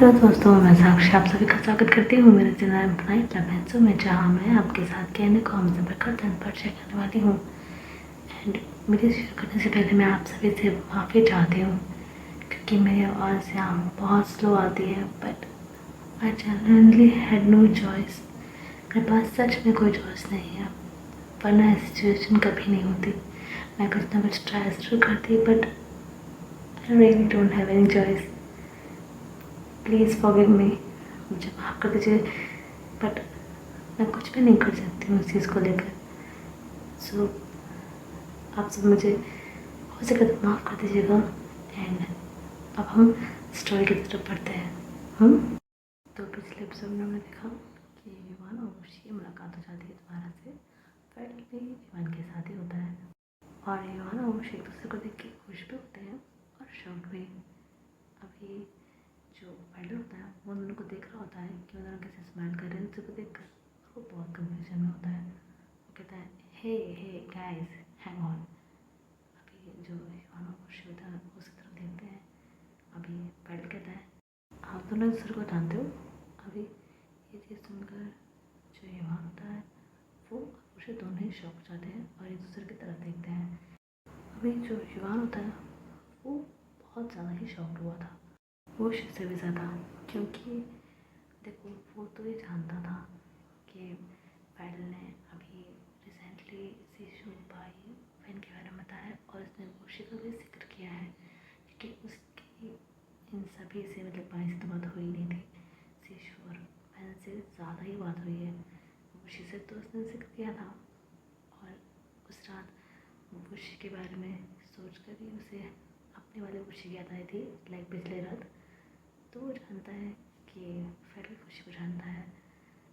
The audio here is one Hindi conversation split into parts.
हेलो दोस्तों, मैं साक्षी आप सभी का स्वागत करती हूँ मेरे चैनल ब्राइट लव में, जहाँ मैं आपके साथ कहने को हमसे बढ़कर 10 पर शेयर करने वाली हूँ। एंड वीडियो शुरू करने से पहले मैं आप सभी से माफ़ी चाहती हूँ क्योंकि मेरी आवाज़ यहाँ बहुत स्लो आती है, but I generally had no choice. मेरे पास सच में कोई चॉइस नहीं है, वरना सिचुएशन कभी नहीं होती। मैं कुछ ना कुछ ट्राई जरूर करती, but I really don't have any choice. Please forgive me, मुझे माफ़ कर दीजिए, बट मैं कुछ भी नहीं कर सकती हूँ उस चीज़ को लेकर। सो आप सब मुझे हो सके तो माफ़ कर दीजिएगा। एंड अब हम स्टोरी की तरफ बढ़ते हैं। तो पिछले एपिसोड में हमने देखा कि विमान और ऋषि की मुलाकात हो जाती है दोबारा से। फाइनली विमान के साथ ही होता है और विमान और ऋषि एक दूसरे को देख के खुश भी होते हैं और शॉक भी। अभी जो फाइटर होता है वो दोनों को देख रहा होता है कि वो दोनों कैसे स्माइल कर रहे हैं दूसरे को देख कर। वो बहुत कंफ्यूजन में होता है। वो कहता है हे हे गाइस हैंग ऑन। अभी जो इवानो खुशी होता है उसकी तरफ देखते हैं। अभी फाइटर कहता है आप दोनों एक दूसरे को जानते हो। अभी ये चीज़ सुनकर जो इवान होता है वो उसे दोनों ही शॉक हो जाते हैं और एक दूसरे की तरफ देखते हैं। अभी जो इवान होता है वो बहुत ज़्यादा ही शॉक हुआ था, वो से भी ज़्यादा, क्योंकि देखो वो तो ये जानता था कि पैडल ने अभी रिसेंटली शिशु भाई बहन के बारे में बताया और उसने खुशी का भी जिक्र किया है क्योंकि उसकी इन सभी से मतलब भाई से तो बात हुई नहीं थी। शिशु और बहन से ज़्यादा ही बात हुई है। खुशी से तो उसने जिक्र किया था और उस रात खुशी के बारे में सोच कर ही उसे अपने वाले खुशी याद आई थी, लाइक पिछले रात। तो वो जानता है कि फेडरल खुशी को जानता है,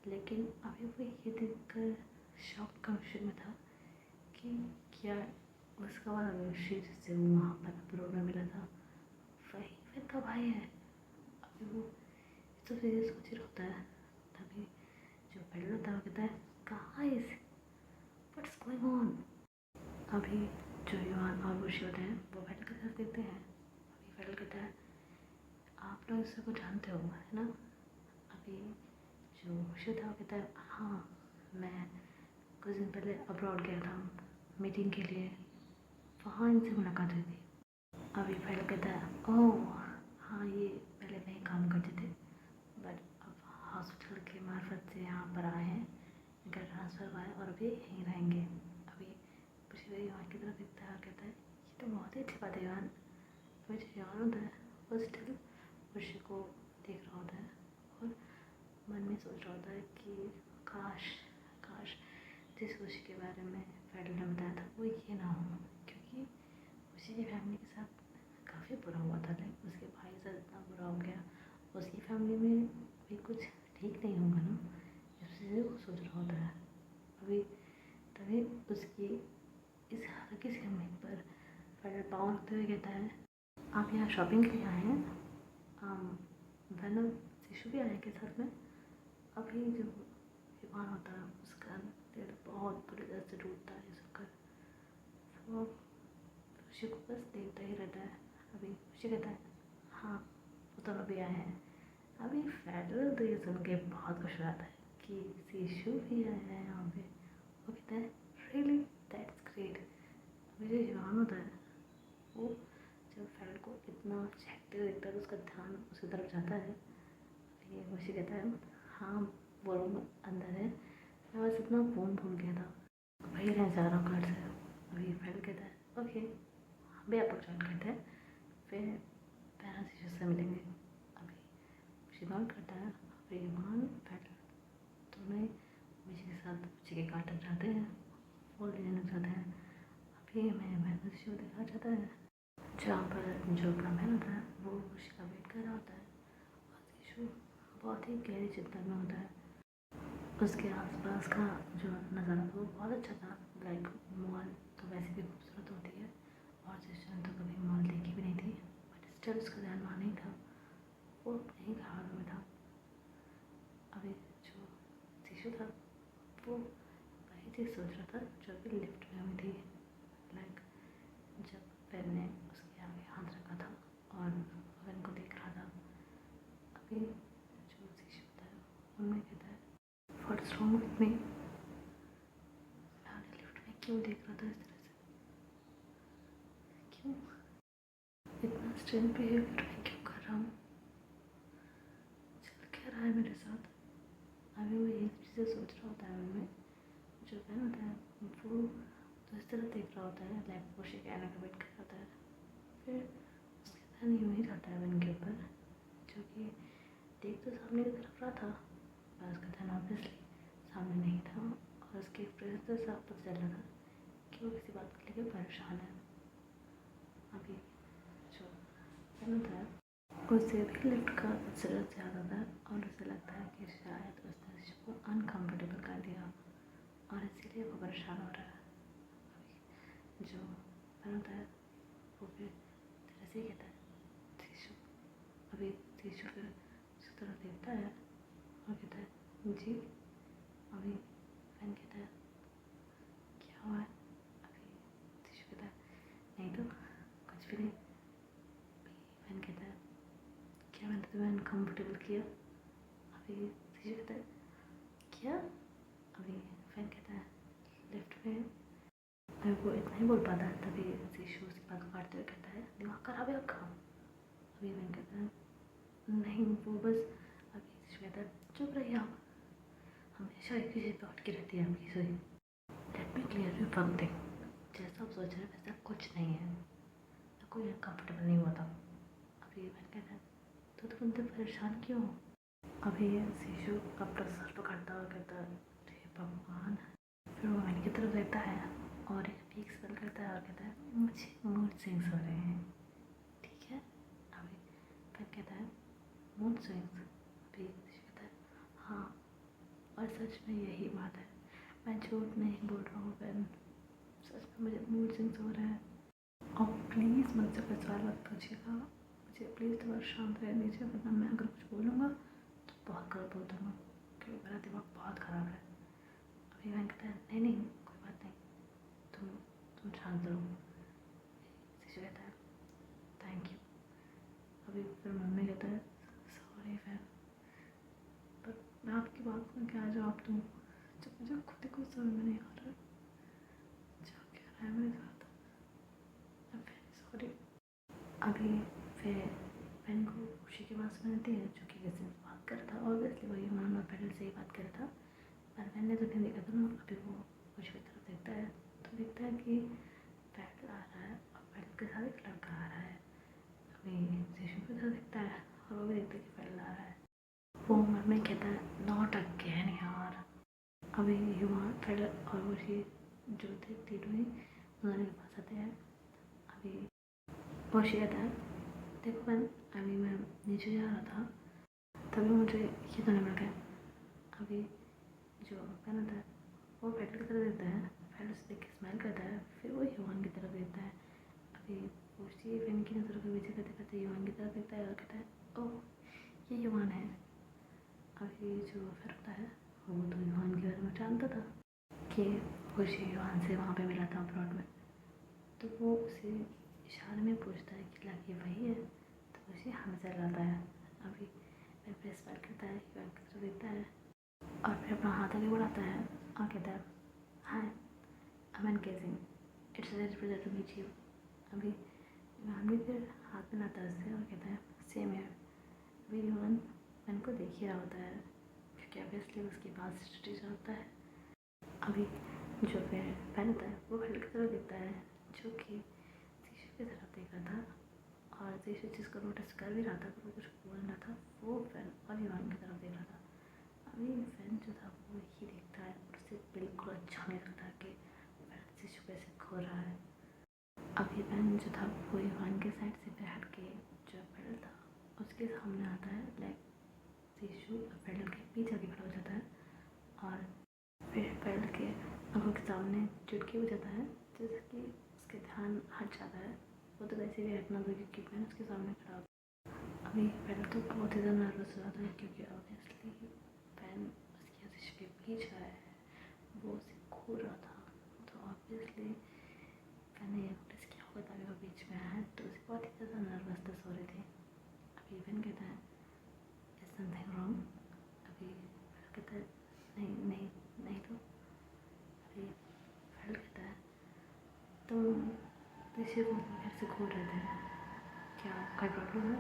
लेकिन अभी वो ये देखकर शॉक कंफ्यूजन में था कि क्या उसका वाला ऋषि जिससे वो वहाँ पर अब्रोड में मिला था वही फिर का भाई है। अभी वो तो फिर सोच रहा होता है। तभी जो फेडरल होता है वो कहता है कहाँ इस व्हाट्स गोइंग ऑन। अभी जो युवान और ऋषि होते हैं वो फेडरल की तरफ देखते हैं। अभी फेडरल कहता है आप लोग इससे को जानते हो है ना। अभी जो ऋषि था वो कहता है हाँ, मैं कुछ दिन पहले अब्रॉड गया था मीटिंग के लिए, वहाँ इनसे मुलाकात हुई थी। अभी फाइल कहता है ओह हाँ, ये पहले वहीं काम करते थे बट अब हॉस्पिटल के मार्फत से यहाँ पर आए हैं, इनका ट्रांसफ़र हुआ है और अभी यहीं रहेंगे। अभी पिछले युवान की तरफ देखता है और कहता है ये तो बहुत ही अच्छी बात है युवान। अभी जो युवान होता है वो स्टिल खुशी को देख रहा होता है और मन में सोच रहा होता है कि काश काश जिस खुशी के बारे में फेडरल ने बताया था वो ये ना हो, क्योंकि खुशी की फैमिली के साथ काफ़ी बुरा हुआ था। लाइक उसके भाई से इतना बुरा हो गया, उसकी फैमिली में भी कुछ ठीक नहीं होगा ना, इसलिए वो सोच रहा होता है। अभी तभी उसकी इस हल्की सी उम्मीद पर फेडरल पाँव रखते हुए कहता है आप यहाँ शॉपिंग के लिए आए हैं, वैन शिशु भी आए के साथ में। अभी जो विमान होता है उसका दिल बहुत बुरी तरह से टूटता है सुनकर। वो खुशी को बस देखता ही रहता है। अभी खुशी कहता है हाँ वो दोनों भी आए हैं। अभी फेडरल तो ये सुन के बहुत खुश हो जाता है कि शिशु भी आया है यहाँ पे। वो कहता है रियली दैट्स ग्रेट। अभी जो विमान होता है वो जब फेडरल को इतना चहकते हुए देखता है तो उसका ध्यान उसकी तरफ जाता है। ये खुशी कहता है हाँ वो रूम अंदर है, मैं बस इतना फ़ोन भूल गया था, वही रहने जा रहा हूँ घर से। अभी फ्रेंड कहता है ओके हम भी आपको ज्वाइन करते हैं, फिर पैरा शिशु से मिलेंगे। अभी शिवान करता है। अभी ईमान फ्रेंड दोनों मिशी के साथ बच्चे के काटना चाहते हैं, फूल लेना चाहते हैं। अभी हमें महंगा शिशु देखा जाता है जहाँ पर जो ब्राह्मण होता है वो खुशी का वेट कर रहा होता है और शिशु बहुत ही गहरी चिंता में होता है। उसके आसपास का जो नज़ारा था वो बहुत अच्छा था। लाइक मॉल तो वैसे भी खूबसूरत होती है और जिसने तो कभी मॉल देखी भी नहीं थी, बट स्टिल उसका ध्यान वहाँ नहीं था, वो अपने ही घाव में था। अभी जो शिशु था वो वही चीज़ सोच रहा था जो अभी लिफ्ट में हुई थी। लाइक जब पेन ने उसके आगे हाथ रखा था और पेन को देख रहा था। अभी जो शीशु होता है उनमें कहता है व्हाट्स रॉन्ग विथ मी, मैंने लिफ्ट में क्यों देख रहा था इस तरह से, क्यों इतना स्ट्रेंज बिहेवियर मैं क्यों कर रहा हूँ, चल क्या रहा है मेरे साथ। अभी वो यही चीज़ें सोच रहा होता है मन में। जो फैन होता है वो तो इस तरह देख रहा होता है, लाइक वो कहने का वेट कर रहा होता है। फिर उसके ध्यान यूँ ही जाता है वन के ऊपर, जो कि देख तो सामने की तरफ रहा था पर उसका ध्यान ऑब्वियसली सामने नहीं था, और उसके एक्सप्रेशन से साफ पता चल रहा था कि वो किसी बात को लेकर परेशान है। अभी जो फैन होता है उससे भी लिफ्ट का जरूरत ज़्यादा था, और उसे लगता है कि शायद उसने इसको अनकम्फर्टेबल कर दिया और इसीलिए वो परेशान हो रहा है। अभी जो फैन होता है वो फिर तरह से कहता है शीशु। अभी शीशु फिर उसकी तरफ देखता है और कहता है जी। अभी फैन कहता है क्या हुआ है। अभी शीशु कहता है नहीं तो कुछ भी नहीं। फैन कहता है क्या मैंने तुम्हें अनकम्फर्टेबल किया। अभी शीशु कहता है क्या। अभी फैन कहता है लिफ्ट में। अभी वो इतना ही बोल पाता है, तभी शीशु उसकी बात को काटते हुए कहता है दिमाग खराब है आपका। अभी फैन कहता है नहीं वो बस। अभी शीशु कहता है चुप रहिए आप, हमेशा एक ही चीज़ पे अटकी रहती है आपकी सुई। Let me clear you one thing, जैसा आप सोच रहे हैं वैसा कुछ नहीं है, मैं कोई अनकम्फर्टेबल नहीं हुआ था। अभी फैन कहता है तो तुम इतने परेशान क्यों हो। अभी शीशु अपना सर पकड़ता और कहता है हे भगवान। फिर वो मैंने की तरफ देखता है और एक पीक स्पेल करता है और कहता है मुझे मूड स्विंग्स हो रहे हैं, ठीक है। अभी फिर कहता है मूड स्विंग्स। अभी शीशु कहता है हाँ, और सच में यही बात है, मैं झूठ नहीं बोल रहा हूँ बहन, सच में मुझे मूड स्विंग्स हो रहे हैं। और प्लीज़ मुझसे कोई सवाल मत पूछिएगा, मुझे प्लीज़ थोड़ा शांत रहने दीजिए, वरना मैं अगर कुछ बोलूँगा तो बहुत गलत बोल दूँगा क्योंकि मेरा दिमाग बहुत ख़राब है। अभी मैं कहता है नहीं नहीं कोई बात नहीं, तुम शांत रहो। शीशु कहता है थैंक यू। अभी फिर मन में कहता है सॉरी फैन, पर मैं आपकी बात में क्या जवाब दूँ जब मुझे खुद ही कुछ समझ में नहीं आ रहा जो क्या रहा है मेरे साथ। सॉरी। अभी फिर फैन को खुशी की बात सुनाती है जो कि किसी से बात कर रहा था, ऑब्वियसली वही मान और पैडल से ही बात कर रहा था, पर फैन ने तो नहीं देखा था ना। अभी वो खुशी की तरफ देखता है तो देखता है कि पैडल आ रहा है और पैडल के साथ एक लड़का आ रहा है। अभी शीशु की तरफ देखता है और वो भी देखता है कि पैडल आ रहा है। वो मन में कहता है नॉट अगेन यार। अभी युवा पैडल और वो जो थे तीनों ही उन्होंने के पास आते हैं। अभी वो कहता है देखो बहन, अभी मैं नीचे जा रहा था तभी मुझे ये तो नहीं मिल गया। अभी जो फैन होता है वो पैडल की तरफ देखता है, पैडल से देख के स्माइल करता है, फिर वो युवान की तरफ देखता है। अभी उसी फैन की नज़र को पीछे करते करते युवान की तरफ देखता है और कहता है ओह ये युवान है। अभी जो फैन होता है वो तो युवान के बारे में जानता था कि खुशी युवान से वहाँ पे मिला था अब्रॉड में, तो वो उसे इशारे में पूछता है कि लड़की वही है, तो उसे हमेशा लाता है। अभी फिर प्रेस फाइल करता है, युवान की तरफ देखता है और फिर अपना हाथ आगे बढ़ाता है और कहता है hi I am Kejing, it's a pleasure to meet you. अभी युवान भी फिर हाथ मिलाता है उससे और कहता है सेम है। अभी युवान मैन को देख ही रहा होता है क्योंकि ऑब्वियसली उसके पास टीचर होता है। अभी जो फिर फैन होता है वो फैन की तरफ देखता है जो कि शीशु की तरफ देख रहा था, और शीशु जिसको नोटिस कर भी रहा था पर वो कुछ बोल रहा था, वो फैन और युवान की तरफ देख रहा था। अभी फैन जो था वो ही देखता है और उसे बिल्कुल अच्छा नहीं लगता कि फैन शीशु कैसे खो रहा है। अभी फैन जो था वो युवान के साइड से फिर हट के जो पेडल था उसके सामने आता है, लाइक शीशु पेडल के पीछे आके खड़ा हो जाता है और फिर पेडल के आंखों के सामने चुटकी हो जाता है जैसे कि उसके ध्यान हट जाता है। वो तो वैसे भी हटना था क्योंकि फैन उसके सामने खड़ा हो। अभी फैन तो बहुत ही ज़्यादा नर्वस हो जाता है क्योंकि ऑब्वियसली फैन उसकी शीशु के पीछे आया है, वो उसे खो रहा था, तो ऑब्वियसली फैन ने नोटिस किया होगा तभी वो बीच में आया है, तो उसे बहुत ही ज़्यादा नर्वसनेस हो रही थी। अभी फैन कहता है समथिंग रॉन्ग। अभी कहता है नहीं नहीं नहीं, तो अभी फैल कहता है तुम ऋषि को घर से खोल रहे थे, क्या कोई प्रॉब्लम है?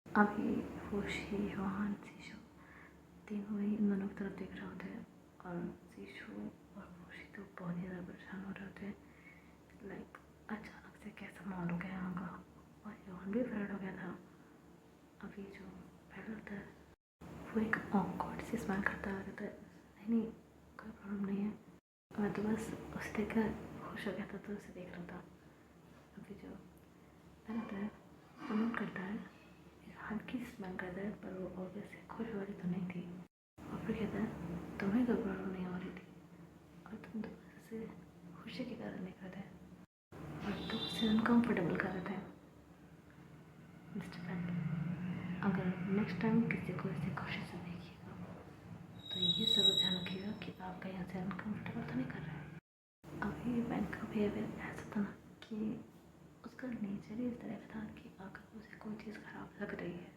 अभी होशी योहान शीशु तीनों ही इन दोनों की तरफ देख रहे होते हैं और शीशु और होशी तो बहुत ही ज़्यादा परेशान हो रहे होते हैं। लाइक अचानक से कैसा माहौल हो गया यहाँ का, और योहान भी फ्रेड हो गया था। अभी जो फ्रेड होता है वो एक ऑकवर्ड सी स्माइल करता है, कहता है नहीं नहीं कोई प्रॉब्लम नहीं है, मैं तो बस उसे देख कर खुश हो गया था तो उसे देख रहा था। अभी जो फ्रेड होता है वो नोट करता है, हल्की स्माइल करता है पर वो ऑब्वियसली खुश वाली तो नहीं थी। और फिर कहता है तुम्हें कोई प्रॉब्लम नहीं हो रही थी और तुम दोबारा से खुशी के कारण निकल रहे थे और तुम उसे अनकम्फर्टेबल कर रहे थे। मिस्टर फ्रेंड, अगर नेक्स्ट टाइम किसी को इसे खुशी से देखिएगा तो ये ज़रूर ध्यान रखिएगा कि आप कहीं यहाँ से अनकम्फर्टेबल तो नहीं कर रहे हैं। अभी बैंक का बिहेवियर ऐसा था ना कि उसका नेचर ही इस तरह का था कि अगर उसे कोई चीज़ ख़राब लग रही है,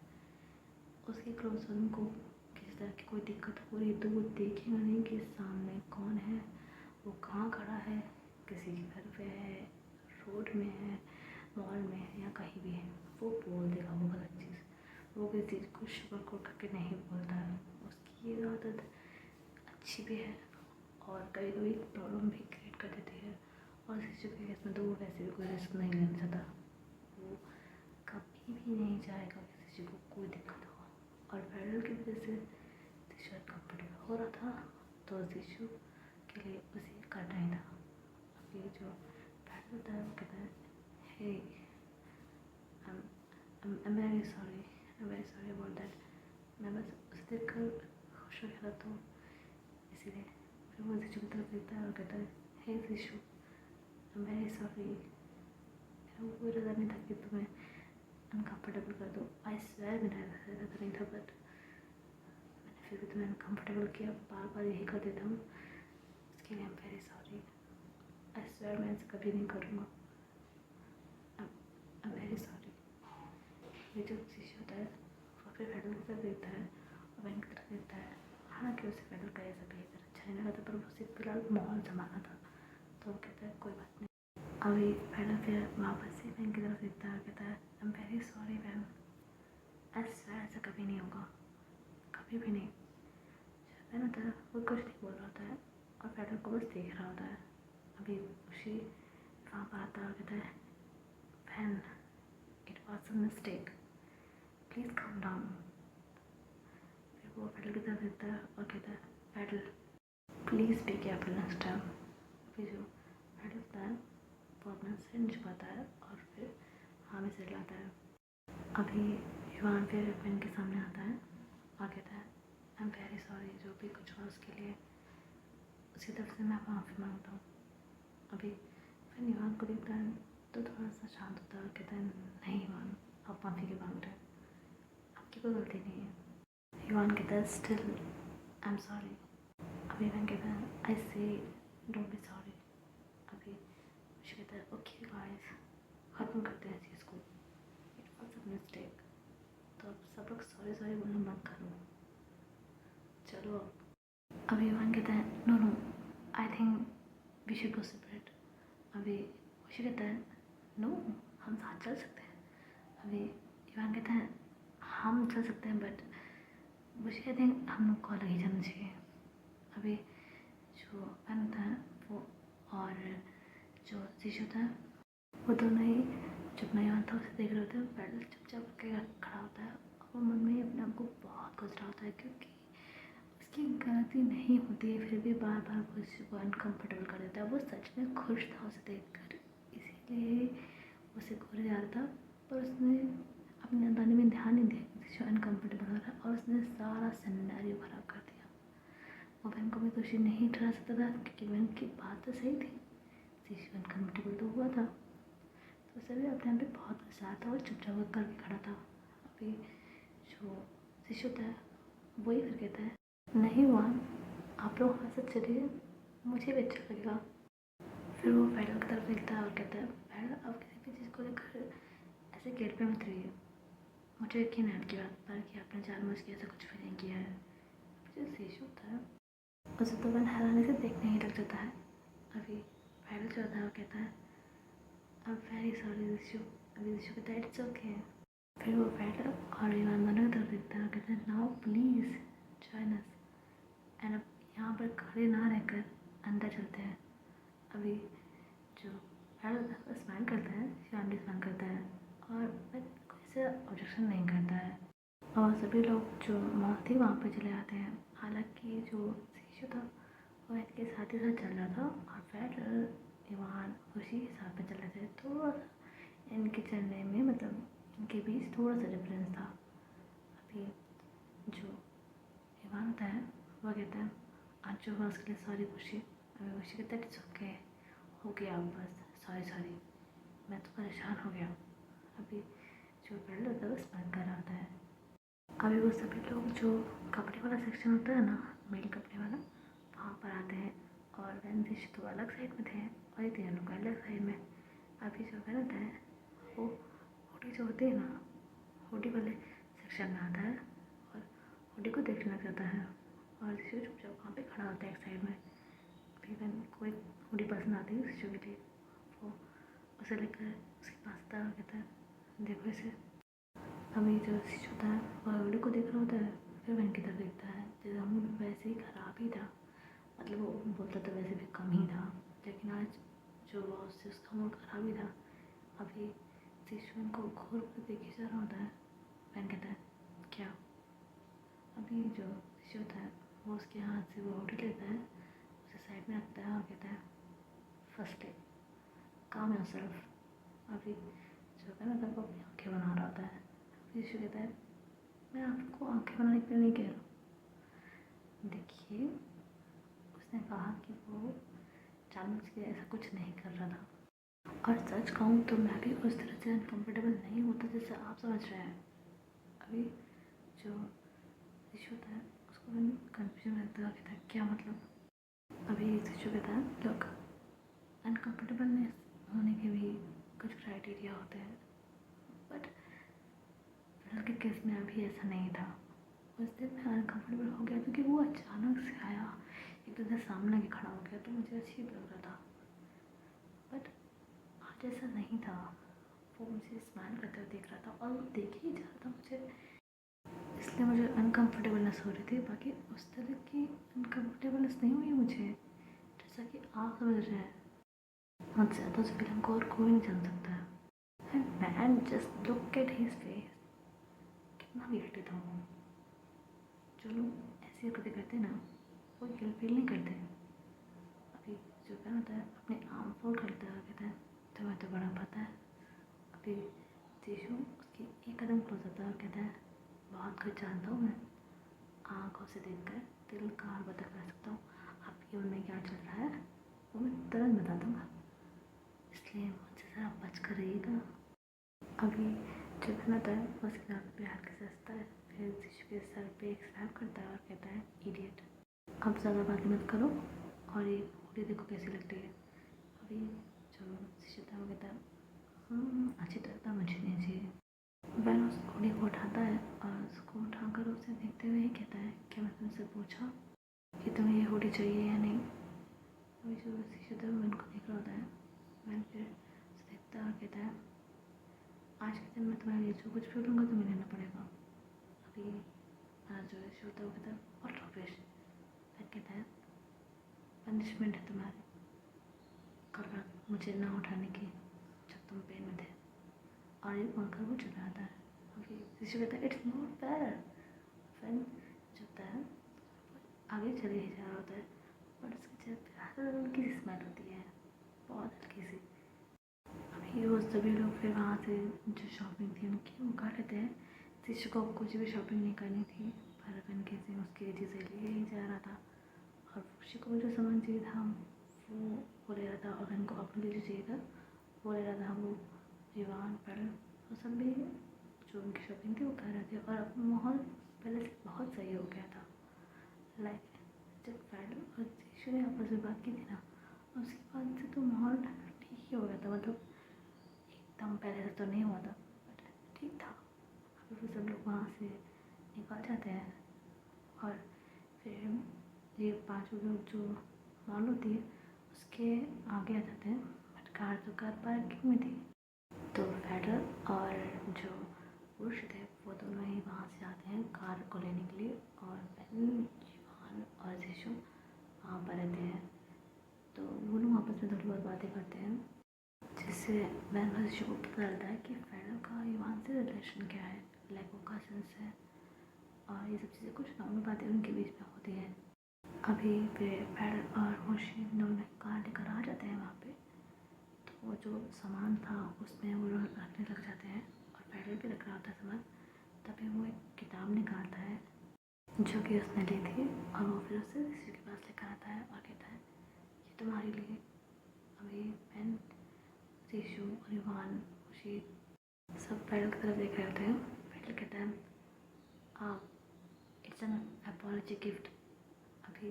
उसके क्लोज को किसी तरह की कोई दिक्कत हो रही है तो वो देखेगा नहीं कि सामने कौन है, वो कहाँ खड़ा है, किसी के घर पे है, रोड में है, मॉल में है या कहीं भी है, वो बोल देगा वो गलत चीज़। वो किसी चीज़ को शुगर कोट करके नहीं बोलता है। उसकी ये आदत अच्छी भी है और कभी कभी प्रॉब्लम भी क्रिएट कर देती है। और सिचुएशन के केस में तो वो वैसे भी कोई रिस्क नहीं लेना चाहता, वो कभी भी नहीं चाहेगा कि किसी को कोई दिक्कत हो। और वायरल की वजह से शिशु कंफर्टेबल हो रहा था तो शिशु के लिए उसे करना ही था। अब ये जो वायरल होता है वो कहता है hey I am very sorry about that, मैं बस उसे देख कर खुश हो गया था तो इसीलिए। फिर वो शिशु की तरफ देखता है और कहता है हे शिशु आई एम वेरी सॉरी, मेरा कोई इरादा नहीं था कि तुम्हें अनकम्फर्टेबल कर दो। आई स्वेयर मेरा इरादा नहीं था, बट मैंने फिर भी तुम्हें अनकम्फर्टेबल किया, बार बार यही कर देता हूँ, उसके लिए आई am very sorry. I swear मैं ऐसे कभी नहीं करूँगा, आई एम वेरी सॉरी। ये जो शिशु होता है वो फिर फैडल की तरफ देखता है और बैंक की तरफ देखता है। हालांकि उसे फैडल का ऐसा बिहेवियर अच्छा नहीं लगा था, पर उसे फिलहाल माहौल संभालना था तो वो कहता है कोई बात नहीं। अभी फैडल फिर वापस से बैंक की तरफ देखता है और कहता है आई am very sorry ma'am, I swear ऐसा कभी नहीं होगा, कभी भी नहीं। मैन होता है वो कुछ नहीं बोल रहा होता है और फैडल को बस देख रहा होता है। अभी खुशी वहाँ पर आता है और कहता है fan it was a mistake, please come down. फिर वो फैडल की तरफ देखता है और कहता है Fadel please be careful next time. फिर जो फैडल होता है वो अपना सिर झुकाता है और फिर हाँ में सिर लाता है। अभी युवान फिर पेन के सामने आता है और कहता है आई एम वेरी सॉरी, जो भी कुछ हुआ उसके लिए उसकी तरफ से मैं माफ़ी मांगता हूँ। अभी फिर युवान को देखता है तो थोड़ा सा शांत होता है और कहता है नहीं युवान, आप माफ़ी क्यों मांग रहे हैं, आपकी कोई गलती नहीं है। युवान कहता है स्टिल आई एम सॉरी। अभी युवान कहता है आई से डोंट बी सॉरी। अभी मुझे कहता है ओके गाइस, ख़त्म करते हैं चीज़ को, इट वॉज अ मिस्टेक। तो अब सब लोग सॉरी सॉरी बोलना मत करो, चलो। अभी युवान कहता है no no I think we should go separate. अभी खुशी कहता है नो हम साथ चल सकते हैं। अभी युवान कहता है हम चल सकते हैं बट मुझे आई थिंक हम लोग को अलग ही जाना चाहिए। अभी जो फैन होता है वो और जो शिशु होता है वो दोनों ही जब नया था उसे देख रहे होते हैं। पैडल चुपचाप के खड़ा होता है और वो मन में ही अपने आप को बहुत खुश रहा होता है क्योंकि उसकी गलती नहीं होती है फिर भी बार बार वो उसको अनकम्फर्टेबल कर देता है। वो सच में खुश था उसे देख कर, इसीलिए उसे घूर जा रहा था, पर उसने अपने नादानी में ध्यान नहीं दिया कि अनकम्फर्टेबल हो रहा है और उसने सारा सिनेरियो ख़राब कर दिया। वो बहन को भी खुशी नहीं ठहरा सकता था क्योंकि बहन की बात तो सही थी, शिशु अनकम्फर्टेबल तो हुआ था तो उसे भी अपने आप पे बहुत गुस्सा था और चुपचाप करके खड़ा था। अभी जो शिशु था वही फिर कहता है नहीं हुआ, आप लोग वहाँ से चलिए, मुझे भी अच्छा लगेगा। फिर वो फैडल की तरफ देखता है और कहता है फैडल आप किसी भी चीज़ को लेकर ऐसे गेट पे मत रहिए, मुझे यकीन है आपकी बात पर कि आपने जानबूझ के ऐसा कुछ भी नहीं किया है। जो शीशु था उसे तो मैंने हैरानी से देखने ही लग जाता है। अभी फाइनल जो था वो कहता है अब वेरी सॉरी ऋषु। अभी ऋषु कहता है इट्स ओके। फिर वो फाइटर और ईवान दोनों की तरफ देखता है और कहता है now please join us. And अब यहाँ पर खड़े ना रहकर अंदर चलते हैं। अभी जो फाइटर होता है वो स्माइल करता है, शिवान भी स्माइल करता है और कोई से ऑब्जेक्शन नहीं करता है। और सभी लोग जो मौत थी वहाँ पर चले आते हैं। हालांकि जो शीशु था वो इनके साथ ही साथ चल रहा था और फाइटर ईवान उसी के साथ में चल रहे थे। थोड़ा सा इनके चलने में मतलब इनके बीच थोड़ा सा डिफरेंस था। अभी जो ईवान होता है वो कहता है आज जो हुआ उसके लिए सॉरी खुशी। अभी खुशी कहता है इट्स ओके, हो गया बस, सॉरी सॉरी, मैं तो परेशान हो गया। अभी जो बेल्ट होता है वो स्माइल कर रहा होता है। अभी वो सभी लोग जो कपड़े वाला सेक्शन होता है ना, मेल कपड़े वाला, वहाँ पर आते हैं और वैन तो अलग साइड में थे और ये तीनों लोग अलग साइड में। अभी जो वैन होता है वो हुडी जो होती है ना, हुडी वाले सेक्शन में आता है और हुडी को देखने लग जाता है और ऋषि चुपचाप वहाँ पे खड़ा होता है एक साइड में। फिर वैन कोई हुडी पसंद आती है ऋषि के लिए, वो उसे लेकर उसके पास आता है और कहता है देखो इसे। अभी जो ऋषि होता है वह हुडी को देख रहा होता है, फिर वैन की तरफ देखता है। जैसे हम वैसे ही खराब ही था, मतलब वो बोलता तो वैसे भी कम ही था, लेकिन आज जो उससे उसका मूड खराब ही था। अभी शिशु को घूर कर देखे जा रहा होता है। वैन कहता है क्या। अभी जो शिशु होता है वो उसके हाथ से वो हुडी लेता है, उसे साइड में रखता है और कहता है फर्स्ट डे काम योरसेल्फ। अभी जो है ना वो अपनी आँखें बना रहा होता है। शिशु कहता है मैं आपको आँखें बनाने के लिए नहीं कह रहा। देखिए उसने कहा कि वो जानबूझ के ऐसा कुछ नहीं कर रहा था, और सच कहूँ तो मैं भी उस तरह से अनकम्फर्टेबल नहीं होता जैसे आप समझ रहे हैं। अभी जो ऋषि होता है उसको कन्फ्यूजन रहता है, कहता है क्या मतलब। अभी ऋषि कहता है लोग अनकम्फर्टेबलनेस होने के भी कुछ क्राइटेरिया होते हैं, बट फिलहाल के केस में अभी ऐसा नहीं था। उस दिन मैं अनकम्फर्टेबल हो गया क्योंकि वो अचानक से आया, एकदम से सामने के खड़ा हो गया तो मुझे अजीब लग रहा था। बट आज ऐसा नहीं था, वो मुझे स्माइल करते हुए देख रहा था और वो देख ही जा रहा था मुझे, इसलिए मुझे अनकम्फर्टेबलनेस हो रही थी। बाकी उस तरह की अनकम्फर्टेबलनेस नहीं हुई मुझे, जैसा कि आप समझ रहे हैं। मुझसे ज़्यादा उस फिल्म को और कोई नहीं जान सकता है। And man just look at his face, कितना गिल्टी था वो। जो लोग ऐसी हरकतें करते हैं ना वो गिल्ट फील नहीं करते। अभी जो क्या होता है अपने आर्म फोल्ड करता है, कहता है तुम्हें तो बड़ा पता है। अभी जीशु उसकी एक कदम क्लोज होता है और कहता है बहुत कुछ जानता हूँ मैं, आँखों से देखकर दिल का हाल बता कर सकता हूँ। आपके मन में क्या चल रहा है वो मैं तुरंत बता दूँगा, इसलिए मुझसे ज़रा बच कर रहिएगा। अभी जो होता है उसके दांत पे हल्के से हंसता है, फिर जीशु के सर पे एक स्लैप करता है और कहता है इडियट, अब ज़्यादा बातें मत करो और ये पूरी देखो कैसी लगती है। अभी जो शिशु था वो कहता है अच्छी तरह तो मुझे नहीं चाहिए। वह उस घोड़े को उठाता है और उसको उठाकर उसे देखते हुए ही कहता है क्या मैं तुमसे पूछा कि तुम्हें ये हुडी चाहिए या नहीं। अभी जो शिशु था वो उनको देख रहा होता है, वह फिर उसे देखता है और कहता है आज के दिन मैं तुम्हारे लिए जो कुछ भी लूँगा तुम्हें लेना पड़ेगा। अभी जो शिशु होता है वो कहता है और रॉबिश, फिर कहता है पनिशमेंट है तुम्हारी कल रात मुझे ना उठाने की जब तुम पेन में थे। और ये बोलकर वो चला जाता है। अभी ऋषि कहता है इट्स नॉट फेयर। फिर जब है आगे चले ही जा रहा होता है और उसके चेहरे पे हल्की सी स्मेल होती है, बहुत हल्की सी। अभी वो सभी लोग फिर वहाँ से जो शॉपिंग थी उनकी वो कर लेते हैं। ऋषि को कुछ भी शॉपिंग नहीं करनी थी, पर अपन कैसे उसके चीज़ें लिए ही जा रहा था और ऋषि को जो सामान चाहिए था वो ले रहा था और उनको अपने लिए जो चाहिए था वो ले रहा था। वो ईवान पर वो सब भी जो उनकी शॉपिंग थी वो कर रहे थे और अब माहौल पहले से बहुत सही हो गया था। लाइक जब फैडल और जीशु ने आपस में बात की थी ना, उसके बाद से तो माहौल ठीक ही हो गया था। मतलब एकदम पहले से तो नहीं हुआ था बट ठीक था। अभी वो सब लोग वहाँ से निकल जाते हैं और फिर ये पांचों लोग जो मॉल होती है उसके आगे आ जाते हैं। बट कार तो कार पार्किंग में थी, तो फेडरल और जो पुरुष थे वो दोनों ही वहाँ से आते हैं कार को लेने के लिए, और बेन, युवान और जीशु वहाँ पर रहते हैं। तो वो लोग आपस में थोड़ी बहुत बातें करते हैं, जिससे बेन और जीशु को पता चलता है कि फेडरल का युवान से रिलेशन क्या है, लाइक वो कजन्स है, और ये सब चीज़ें कुछ नॉर्मल बातें उनके बीच में होती हैं। अभी फिर फेडरल और होशी दोनों कार लेकर आ जाते हैं वहाँ पे, तो वो जो सामान था उसमें वो लोग रखने लग जाते हैं और फेडरल भी रख रहा होता है सामान। तभी वो एक किताब निकालता है जो कि उसने ली थी, और वो फिर उसे किसी के पास लेकर आता है और कहता है ये तुम्हारे लिए। अभी बेन, जीशु और युवान, खुशी सब फेडरल की तरफ देख रहे होते हैं। फेडरल कहता है इट्स एन अपॉलजी गिफ्ट। अभी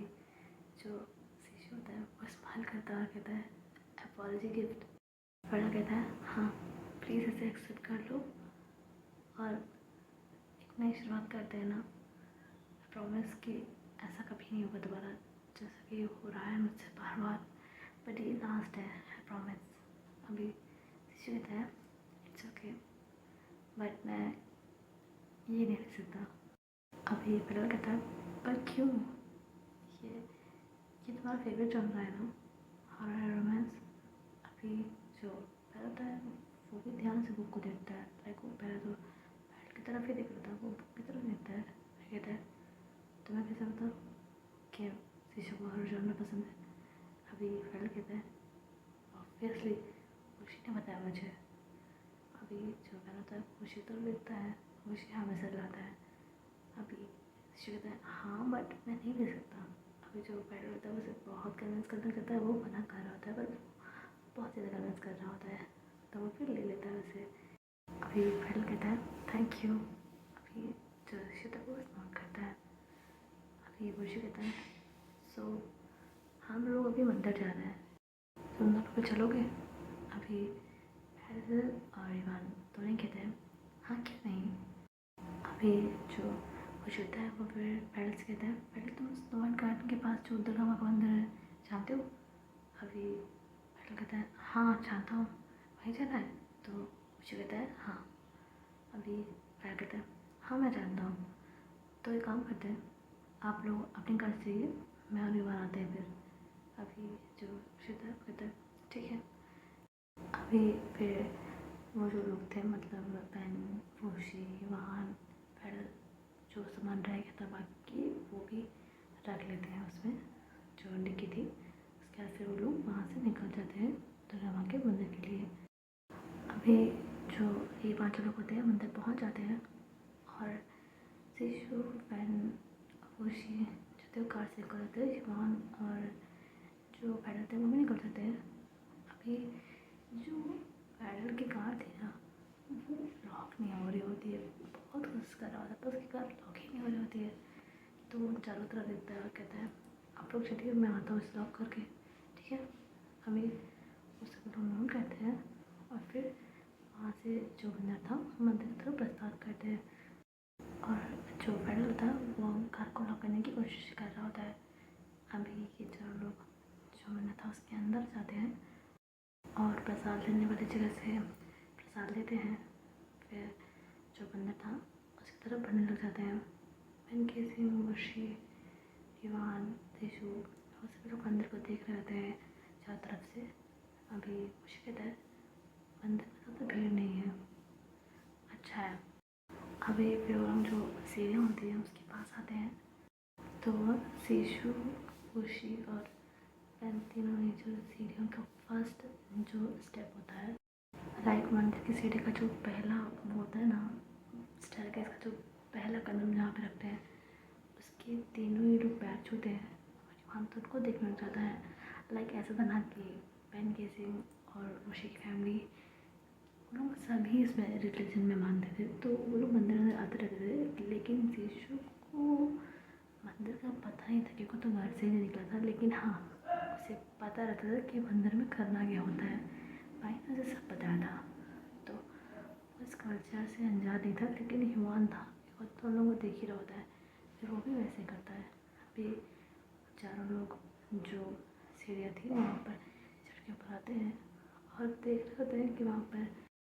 जो जीशु होता है वो स्माइल करता है और कहता है अपॉलजी गिफ्ट। फेडरल कहता है हाँ प्लीज़ इसे एक्सेप्ट कर लो और एक नई शुरुआत करते हैं ना। प्रॉमिस कि ऐसा कभी नहीं होगा दोबारा, जैसा कि हो रहा है मुझसे बार बार, बट ये लास्ट है, आई प्रॉमिस। अभी शिशु कहता है इट्स ओके, बट मैं ये नहीं रह सकता। अभी फेडरल कहता है पर क्यों, ये तुम्हारा फेवरेट जॉनर है ना, हॉरर रोमांस। अभी जो फेडरल होता है वो भी ध्यान से बुक को देखता है, लाइक वो पहले तो फेडरल की तरफ ही देख रहा था, वो बुक की तरफ देखता है। कहता है तुम्हें कैसे बताओ कि शिशु को हॉरर जॉनर पसंद है। अभी फेडरल कहता है ऑब्वियसली खुशी ने बताया मुझे। अभी जो मैंने होता है खुशी तो देखता है, खुशी हमेशा लाता है। अभी शिशु कहता है हाँ बट मैं नहीं ले सकता। अभी जो फेडरल होता है उसे बहुत कन्विंस करना चाहता है, वो मना कर रहा होता है पर बहुत ज़्यादा कन्विंस कर रहा होता है, तो वो फिर ले लेता है उसे। अभी फेडरल कहता है थैंक यू। अभी जो शिशु था वो स्मार्ट करता है। अभी खुशी कहता है सो हम लोग अभी मंदिर जा रहे हैं, तुम दोनों पे चलोगे। अभी फेडरल और इवान दोनों कहते हैं हाँ क्यों नहीं। अभी जो खुश होता है वो फिर फेडरल से कहता है फेडरल तुम स्नोमैन गार्डन के पास जो दुर्गा माँ का मंदिर है जानते हो। अभी फेडरल कहता है हाँ जानता हूँ, वहीं जाना है। तो खुश कहता है हाँ। अभी फेडरल कहता है हाँ मैं जानता हूँ, तो एक काम करते हैं आप लोग अपनी कार से जाइए, मैं और इवान आते हैं फिर। अभी जो खुश कहता है ठीक है। अभी फिर वो जो लोग थे मतलब पेन, फूशी, वाहन, फेडरल, जो सामान रह गया था बाकी वो भी रख लेते हैं उसमें जो डिक्की थी। उसके बाद फिर वो लोग वहाँ से निकल जाते हैं दुर्गा माँ के मंदिर के लिए। अभी जो ये पाँचों लोग होते हैं मंदिर पहुँच जाते हैं, और शिशु, पेन, फूशी जो थे वो कार से निकल जाते हैं, वाहन और जो फेडरल थे वो भी निकल जाते हैं। अभी जो फेडरल की कार थी ना वो लॉक नहीं हो रही होती है, बहुत कोशिश कर रहा होता है पर उसकी कार लॉक ही नहीं हो रही होती है। तो वो चारों तरफ देखता है और कहता है आप लोग चलिए मैं आता हूँ इसे लॉक करके, ठीक है। हमें उस सब लोग नोट करते हैं और फिर वहाँ से जो मंदिर था मंदिर की तरफ प्रस्थान करते हैं, और जो फेडरल था वो कार को लॉक करने की कोशिश कर रहा होता है। अभी ये चारों लोग जो मंदिर था उसके अंदर जाते हैं और प्रसाद लेने वाली जगह से प्रसाद लेते हैं। फिर जो बंदर था उसकी तरफ बढ़ने लग जाते हैं। इनके सिंह, मुशी, दीवान, देशु वो सभी लोग मंदिर को देख रहे होते हैं चारों तरफ से। अभी मुशी कहता है मंदिर में तो भीड़ नहीं है, अच्छा है। अभी फिर हम जो सीढ़ियाँ होती हैं उसके पास आते हैं, तो शिशु, खुशी और पेन तीनों ने जो सीढ़ियों का फर्स्ट जो स्टेप होता है, लाइक मंदिर की सीढ़ी का जो पहला वो होता है ना स्टेयरकेस का जो पहला कदम जहाँ पे रखते हैं उसके तीनों ही लोग पैर छूते हैं और वहाँ तो उनको देखने लग जाता है। लाइक ऐसा था ना कि पेन केसिंग और ऋषि की फैमिली वो लोग सभी इसमें रिलीजन में मानते थे, तो वो लोग मंदिर अंदर आते रहते थे। लेकिन शिशु को मंदिर का पता ही था क्योंकि तो घर से ही नहीं निकला था, लेकिन हाँ उसे पता रहता था कि मंदिर में करना क्या होता है, भाई ने उसे सब बताया था। तो वो इस कल्चर से अनजान नहीं था, लेकिन युवान था। बहुत तो उन लोगों को देख ही रहा होता है, फिर वो भी वैसे करता है। अभी चारों लोग जो सीढ़ियाँ थी वहाँ पर चढ़ के ऊपर आते हैं और देख रहे होते हैं कि वहाँ पर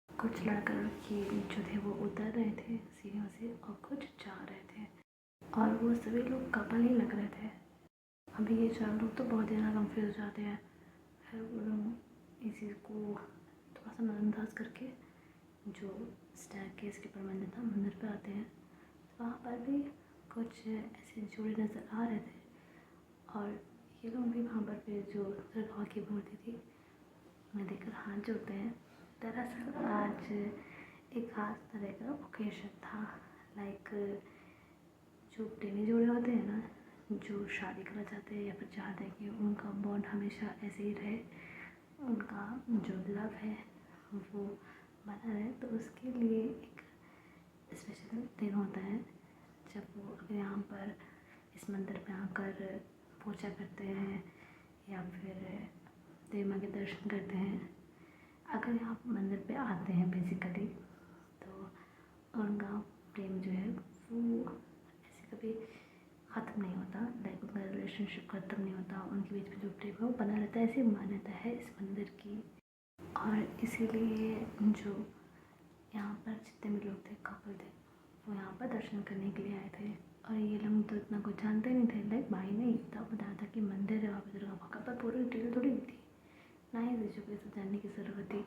कुछ लड़का लड़की जो थे वो उतर रहे थे सीढ़ियों से और कुछ जा रहे थे और वो सभी लोग कपल ही लग रहे थे। अभी ये चार लोग तो बहुत ज़्यादा कंफ्यूज हो जाते हैं। फिर वो लोग इस चीज़ को थोड़ा सा नज़रअंदाज करके जो स्टेयरकेस के पर मंदिर था, मंदिर पे आते हैं। तो वहाँ पर भी कुछ ऐसे जोड़े नज़र आ रहे थे और ये लोग भी वहाँ पर पे जो दुर्गा की मूर्ति थी उन्हें देखकर हाथ जोड़ते हैं। दरअसल आज एक खास तरह का ओकेजन था, लाइक जो प्रेमी जोड़े होते हैं ना, जो शादी करना चाहते हैं या फिर चाहते हैं कि उनका बॉन्ड हमेशा ऐसे ही रहे, उनका जो लव है वो बना रहे, तो उसके लिए एक स्पेशल दिन होता है जब वो अगर यहाँ पर इस मंदिर पे आकर पूजा करते हैं या फिर देवी माँ के दर्शन करते हैं। अगर यहाँ मंदिर पे आते हैं बेसिकली तो उनका प्रेम जो है वो ऐसे कभी ख़त्म नहीं होता, लाइक उनका रिलेशनशिप ख़त्म नहीं होता, उनके बीच में जो प्रेम है वो बना रहता है, ऐसी मान्यता है इस मंदिर की। और इसीलिए जो यहाँ पर जितने भी लोग थे, कपल थे, वो यहाँ पर दर्शन करने के लिए आए थे। और ये लोग तो इतना कुछ जानते नहीं थे, लाइक भाई ने इतना बताया था कि मंदिर है वहाँ पर दुर्गा माँ का, पर पूरी डिटेल थोड़ी नहीं थी, ना ही चीज़ों को सब जानने की ज़रूरत थी,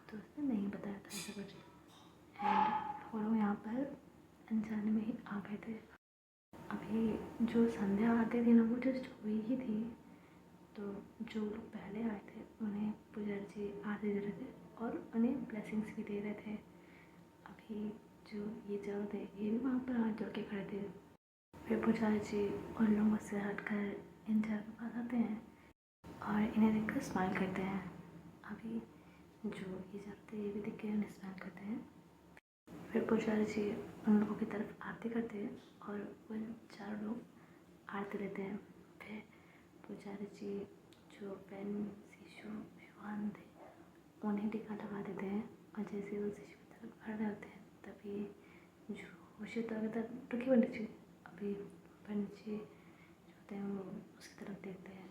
तो उसने नहीं बताया था ऐसा कुछ। एंड वो लोग यहाँ पर अनजाने में ही आ गए थे। अभी जो संध्या आरती थी ना वो जस्ट हुई ही थी, तो जो लोग पहले आए थे उन्हें पुजारी जी आरती दे रहे थे और उन्हें ब्लेसिंग्स भी दे रहे थे। अभी जो ये चारों थे ये भी वहाँ पर हाथ जोड़ के खड़े थे। फिर पुजारी जी उन लोगों से हटकर इन चारों के पास आते हैं और इन्हें देखकर स्माइल करते हैं। अभी जो ये चारों थे ये भी देख के उन्हें स्माइल करते हैं। फिर पुजारी जी उन लोगों की तरफ आरती करते हैं और वो चारों लोग आरती लेते हैं। फिर पुजारी जी जो पेन शिशु विवान थे उन्हें टीका लगा देते हैं और जैसे वो शिशु की तरफ बढ़ रहे होते हैं तभी जो खुशी तक रुकी पंडित जी। अभी पंडित जी जो होते हैं वो उसकी तरफ देखते हैं,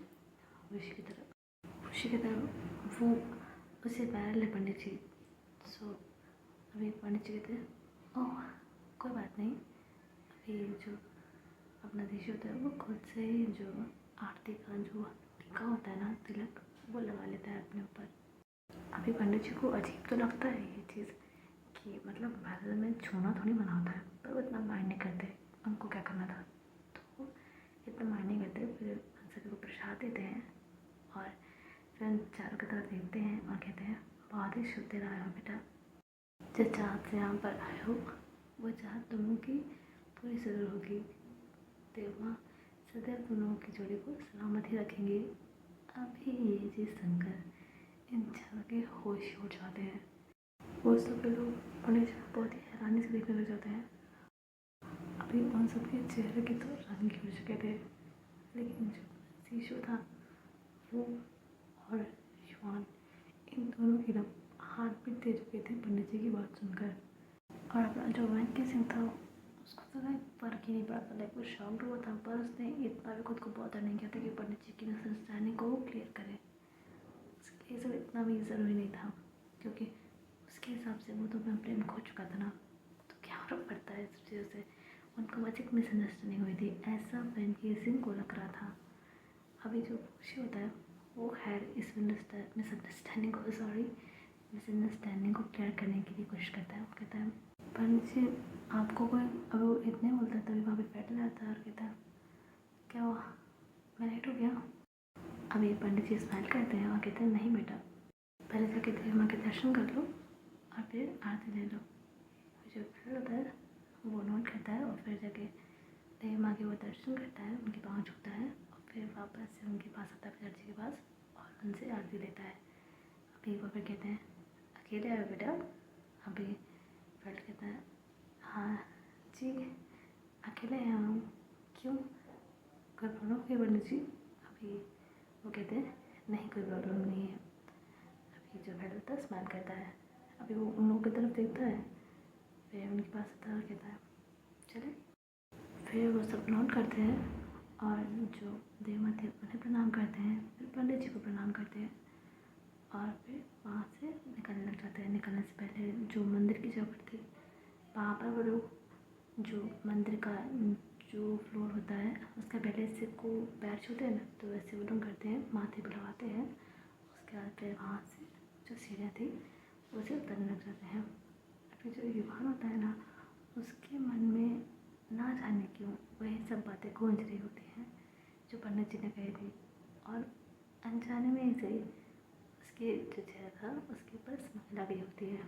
खुशी की तरफ वो उससे पैरल है पंडित जी। सो अभी पंडित जी कहते हैं ओह कोई बात नहीं। अभी जो अपना शिशु होता है वो खुद से ही जो आरती का जो टीका होता है ना, तिलक, वो लगा लेता है अपने ऊपर। अभी पंडित जी को अजीब तो लगता है ये चीज़ कि मतलब भारत में छूना थोड़ी मना होता है, पर वो इतना माइंड नहीं करते, उनको क्या करना था तो इतना माइंड नहीं करते। फिर सभी को प्रसाद देते हैं और फिर चारों की तरफ देखते हैं और कहते हैं बहुत ही शुद्ध रहा हो बेटा, जिस चाहत से यहाँ पर आए हो वो चाहत तुम लोगों की पूरी ज़रूर होगी। देव माँ सदैव तुम लोगों की जोड़ी को सलामत ही रखेंगे। अभी ये चीज़ सुनकर इन चारों के होश उड़ जाते हैं। वो सब लोग पंडित जी बहुत ही हैरानी से देखने लग जाते हैं। अभी उन सबके चेहरे के तो रंग ही उड़ चुके थे, लेकिन जो शिशु था वो और युवान इन दोनों की ना हाथ भी दे चुके थे पंडित जी की बात सुनकर। और अपना जो वैंकी सिंह था उसको तो लाइक फ़र्क ही नहीं पड़ा था, लाइक वो शॉक्ड हुआ था, पर उसने इतना भी खुद को बॉदर नहीं किया था कि पंडित जी की मिसअंडरस्टैंडिंग को वो क्लियर करे। उसके लिए सब इतना भी ज़रूरी नहीं था, क्योंकि उसके हिसाब से वो तो अपना प्रेम खो चुका था ना, तो क्या फ़र्क पड़ता है इस चीज़ से। उनको बस एक मिसअंडरस्टैंडिंग हुई थी, ऐसा वैंकी सिंह को लग रहा था। अभी जो खुशी होता है वो खैर इस मिसअंडरस्टैंडिंग को क्लियर करने की भी कोशिश करता है। वो कहता है पंडित जी आपको कोई, अब वो इतने बोलता है तभी वहाँ पे पैटल आता है और कहता है क्या हुआ, मैं लेट हो गया। अभी पंडित जी स्माइल करते हैं और कहते हैं नहीं बेटा, पहले जाके देवी माँ के दर्शन कर लो और फिर आरती ले लो। जो पैटल होता है वो नोट करता है और फिर जाके देवी माँ के वो दर्शन करता है, उनके पाँव छूता है और फिर वापस से उनके पास आता है पुजारी जी के पास और उनसे आरती लेता है। अभी वो फिर कहते हैं अकेले आए बेटा। अभी फिर कहता है हाँ जी अकेले आया हूँ, क्यों कोई प्रॉब्लम है पंडित जी। अभी वो कहते हैं नहीं कोई प्रॉब्लम नहीं है। अभी जो भेड़ होता है स्माइल करता है। अभी वो उन लोगों की तरफ देखता है, फिर उनके पास आता है और कहता है चले। फिर वो सब नोट करते हैं और जो देवमन थे उन्हें प्रणाम करते हैं, फिर पंडित जी को प्रणाम करते हैं और फिर वहाँ से निकलने लग जाते हैं। निकलने से पहले जो मंदिर की जगह थी वहाँ पर वो लोग जो मंदिर का जो फ्लोर होता है उसका पहले से को पैर छूते हैं ना, तो वैसे वो लोग करते हैं, माथे पर लगाते हैं। उसके बाद फिर वहाँ से जो सीढ़ियाँ थी उसे उतरने लग जाते हैं। फिर जो युवान होता है ना, उसके मन में ना जाने क्यों वही सब बातें गूंज रही होती हैं जो पंडित जी ने कही थी, और अनजाने में ही सही उसके जो चेहरा था उसके ऊपर स्माइल आ गई होती है।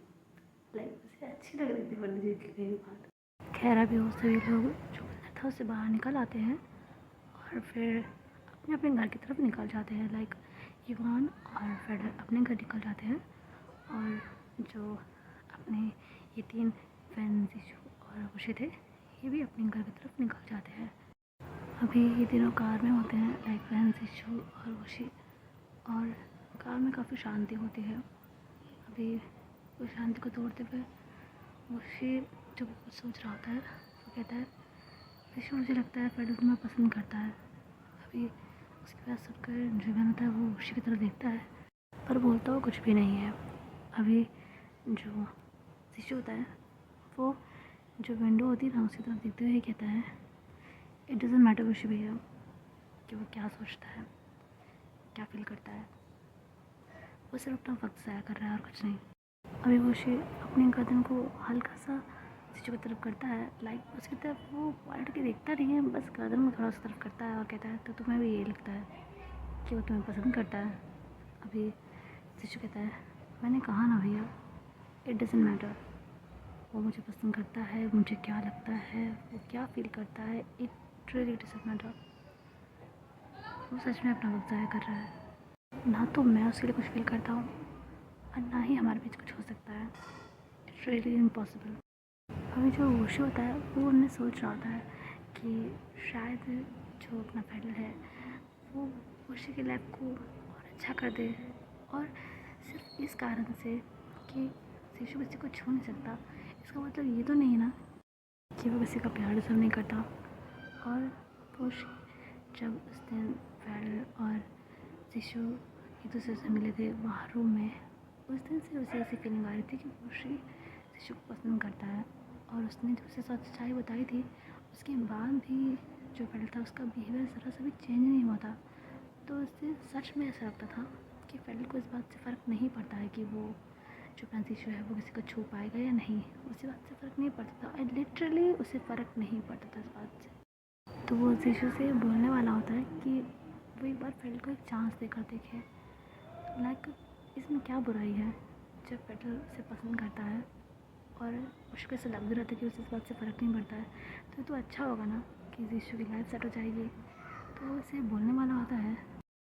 लाइक उसे अच्छी लग रही थी पंडित जी की कही बात। खैर अभी वो सभी लोग जो मंदिर था उससे बाहर निकल आते हैं और फिर अपने अपने घर की तरफ निकल जाते हैं। लाइक युवान और फेडर अपने घर निकल जाते हैं और जो अपने ये 3 फ्रेंड्स जीशु और खुशी थे ये भी अपने घर की तरफ निकल जाते हैं। अभी ये तीनों कार में होते हैं, लाइक फ्रेंड्स जीशु और खुशी, और कार में काफ़ी शांति होती है। अभी उस शांति को तोड़ते हुए खुशी जब कुछ सोच रहा होता है वो कहता है, जीशु मुझे लगता है फेडर तुम्हें पसंद करता है। अभी उसके बाद सुनकर जो बहन होता है वो खुशी की तरफ देखता है पर बोलता वो कुछ भी नहीं है। अभी जो जीशु होता है वो जो विंडो होती है ना उसकी तरफ देखते हुए कहता है, इट डजंट मैटर खुशी भैया कि वो क्या सोचता है, क्या फील करता है, वो सिर्फ अपना वक्त ज़ाया कर रहा है और कुछ नहीं। अभी खुशी अपने गर्दन को हल्का सा जीशु की तरफ करता है, लाइक उसकी तरफ वो पलट के देखता नहीं है, बस गर्दन को थोड़ा उस तरफ करता है और कहता है, तो तुम्हें भी ये लगता है कि वो तुम्हें पसंद करता है। अभी जीशु कहता है, मैंने कहा ना भैया, इट डजंट मैटर, वो मुझे पसंद करता है, मुझे क्या लगता है, वो क्या फील करता है, इट रियली डजंट मैटर। वो सच में अपना वक्त ज़ाया कर रहा है। ना तो मैं उसके लिए कुछ फील करता हूँ और ना ही हमारे बीच कुछ हो सकता है। It's really impossible. अभी जो वोशी होता है वो उन्हें सोच रहा होता है कि शायद जो अपना फेडर है वो वोशी की लाइफ को और अच्छा कर दे, और सिर्फ इस कारण से कि जीशु किसी को छू नहीं सकता, इसका मतलब ये तो नहीं ना कि वो किसी का प्यार डिजर्व नहीं करता। और वोशी जब उस दिन फेडर और जीशु एक दूसरे से मिले थे वहाँ रूम में, उस दिन से उसे ऐसी फीलिंग आ रही थी कि वोशी जीशु को पसंद करता है। और उसने जब उसे सच्चाई बताई थी उसके बाद भी जो फेडर था उसका बिहेवियर ज़रा सा भी चेंज नहीं हुआ था। तो उससे सच में ऐसा लगता था कि फेडर को इस बात से फ़र्क नहीं पड़ता है कि वो जो फ्रांसिशो है वो किसी को छू पाएगा या नहीं, उसी बात से फ़र्क नहीं पड़ता था। एंड लिटरली उसे फ़र्क नहीं पड़ता था इस बात से। तो वो जीशु से बोलने वाला होता है कि वो एक बार फेडर को एक चांस देकर देखे, लाइक इसमें क्या बुराई है जब फेडर उसे पसंद करता है और मुश्किल से लग भी रहता है कि उसे इस बात से फ़र्क नहीं पड़ता है, तो अच्छा होगा ना कि जीशु की लाइफ सेट हो जाएगी। तो वो इसे बोलने वाला होता है,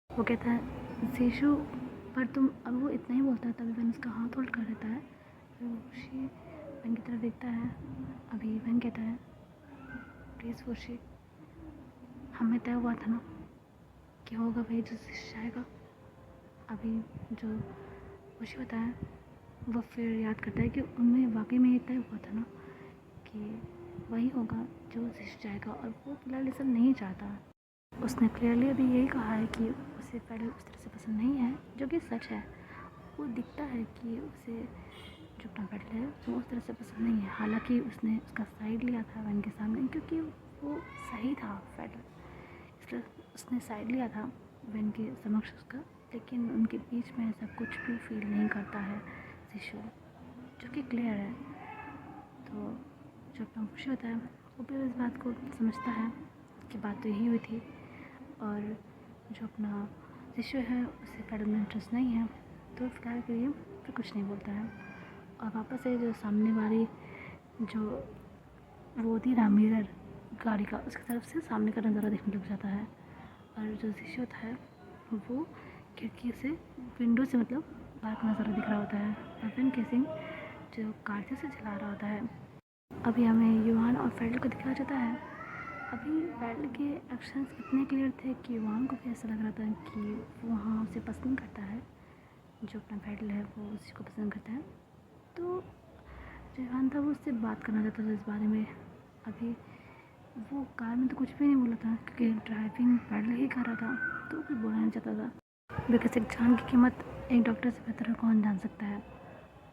वो कहता है जीशु, पर तुम, अब वो इतना ही बोलता है तभी वैन उसका हाथ होल्ड कर देता है। फिर वोशी वैन की तरफ देखता है। अभी वैन कहता है, प्लीज़ वोशी, हमें तय हुआ था ना कि होगा वही जो जाएगा। अभी जो वोशी होता है वो फिर याद करता है कि उनमें वाकई में ये तय हुआ था ना कि वही होगा जो जीत जाएगा, और वो फिलहाल ये सब नहीं चाहता। उसने क्लियरली अभी यही कहा है कि उसे फेडर उस तरह से पसंद नहीं है, जो कि सच है। वो दिखता है कि उसे जो अपना फेडर है वो उस तरह से पसंद नहीं है, हालांकि उसने उसका साइड लिया था वैन के सामने क्योंकि वो सही था फेडर, इसलिए उसने साइड लिया था वैन के समक्ष उसका। लेकिन उनके बीच में ऐसा कुछ भी फील नहीं करता है जीशु, जो कि क्लियर है। तो जो अपना खुशी होता है वो भी इस बात को समझता है कि बात तो यही हुई थी, और जो अपना जीशु है उसे फेडर में इंटरेस्ट नहीं है, तो फिलहाल के लिए फिर कुछ नहीं बोलता है। और वापस से जो सामने वाली जो वो थी ना मिरर गाड़ी का, उसकी तरफ से सामने का नज़ारा देखने लग जाता है। और जो जीशु होता है वो खिड़की से, विंडो से मतलब बाहर का नज़ारा दिख रहा होता है, और फिर केसिंग जो कारती से चला रहा होता है। अभी हमें युवान और फेडर को दिखाया जाता है। अभी फेडर के एक्शंस इतने क्लियर थे कि युवान को भी ऐसा लग रहा था कि वो वहाँ उसे पसंद करता है, जो अपना फेडर है वो उसी को पसंद करता है। तो जो युवान था वो उससे बात करना चाहता था इस बारे में। अभी वो कार में तो कुछ भी नहीं बोला था क्योंकि ड्राइविंग पैडल ही कर रहा था, तो कुछ बोलना नहीं चाहता था। बिकॉज एक जान की कीमत एक डॉक्टर से बेहतर और कौन जान सकता है,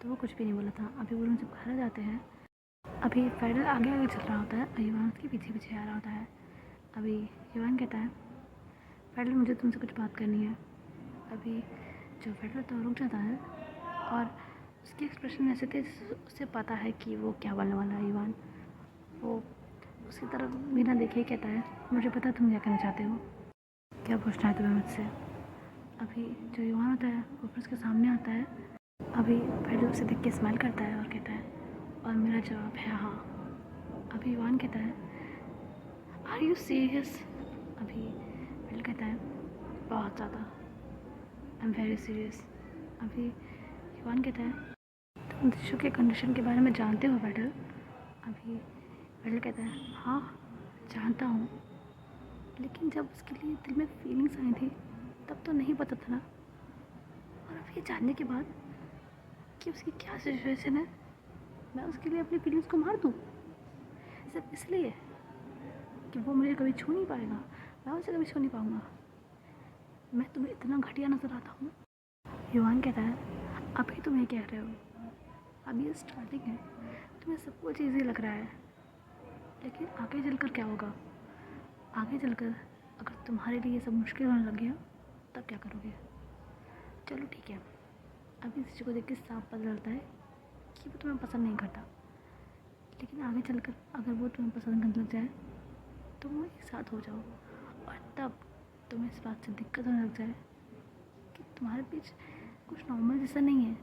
तो वो कुछ भी नहीं बोला था। अभी वो लोग जब घर जाते हैं, अभी पैडल आगे आगे चल रहा होता है और युवान उसके पीछे पीछे आ रहा होता है। अभी युवान कहता है, पैडल मुझे तुमसे कुछ बात करनी है। अभी जो पैडल तो रुक जाता है और उसके एक्सप्रेशन ऐसे थे उससे पता है कि वो क्या बोलने वाला है। युवान वो उसकी तरफ बिना देखे ही कहता है, मुझे पता है तुम क्या कहना चाहते हो, क्या पूछना है तुम्हें मुझसे। अभी जो युवान होता है वो फिर उसके सामने आता है। अभी पैडल उसे देख के स्माइल करता है और कहता है, और मेरा जवाब है हाँ। अभी युवान कहता है, आर यू सीरियस? अभी पैडल कहता है, बहुत ज़्यादा, आई एम वेरी सीरियस। अभी युवान कहता है, तुम दिशु के कंडीशन के बारे में जानते हो पैडल? अभी पैडल कहता है, हाँ जानता हूँ, लेकिन जब उसके लिए दिल में फीलिंग्स आई थी तब तो नहीं पता था ना। और अब ये जानने के बाद कि उसकी क्या सिचुएशन है, मैं उसके लिए अपनी फीलिंग्स को मार दूँ सिर्फ इसलिए कि वो मुझे कभी छू नहीं पाएगा, मैं उसे कभी छू नहीं पाऊँगा। मैं तुम्हें इतना घटिया नज़र आता हूँ? युवान कहता है, अभी तुम ये कह रहे हो, अभी ये स्टार्टिंग है, तुम्हें सब कुछ ईजी लग रहा है, लेकिन आगे चलकर क्या होगा? आगे चलकर अगर तुम्हारे लिए ये सब मुश्किल होने लग गया तब क्या करोगे? चलो ठीक है, अभी इस चीज़ को देख के साफ पता चलता है कि वो तुम्हें पसंद नहीं करता, लेकिन आगे चलकर अगर वो तुम्हें पसंद करने लग जाए तो वो एक साथ हो जाओ, और तब तुम्हें इस बात से दिक्कत होने लग जाए कि तुम्हारे बीच कुछ नॉर्मल जैसा नहीं है,